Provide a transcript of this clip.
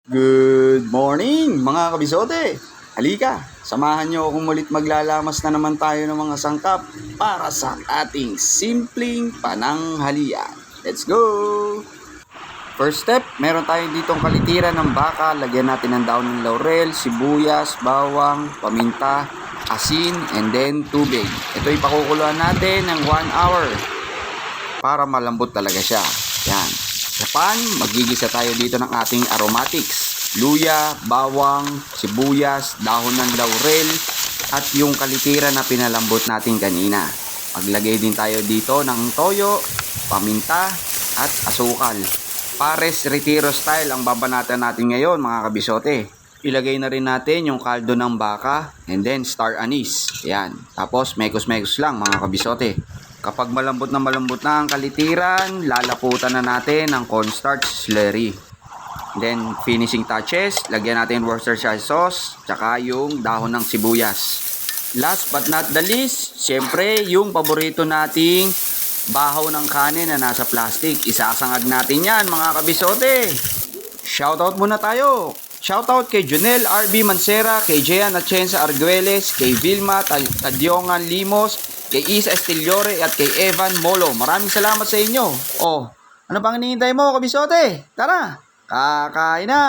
Good morning mga kabisote! Halika, samahan nyo akong mulit maglalamas na naman tayo ng mga sangkap para sa ating simpleng pananghalian. Let's go! First step, meron tayong ditong kalitiran ng baka. Lagyan natin ng daon ng laurel, sibuyas, bawang, paminta, asin, and then tubig. Ito ipakukuluan natin ng 1 hour para malambot talaga siya. Yan. Sa pan, magigisa tayo dito ng ating aromatics. Luya, bawang, sibuyas, dahon ng laurel, at yung kalitiran na pinalambot natin kanina. Maglagay din tayo dito ng toyo, paminta, at asukal. Pares retiro style ang babanatan natin ngayon mga kabisote. Ilagay na rin natin yung kaldo ng baka and then star anise. Yan. Tapos mekos-mekos lang mga kabisote. Kapag malambot na ang kalitiran, lalaputan na natin ang cornstarch slurry. Then finishing touches, lagyan natin Worcestershire sauce, tsaka yung dahon ng sibuyas. Last but not the least, syempre yung paborito nating bahaw ng kanin na nasa plastic. Isasangag natin yan mga kabisote. Shoutout muna tayo. Shoutout kay Junel RB Mancera, kay Jean Atienza Arguelles, kay Vilma Tadyongan Limos, kay Isa Estillore at kay Evan Molo. Maraming salamat sa inyo. Oh, ano pang hinihintay mo kabisote? Tara, kakain na!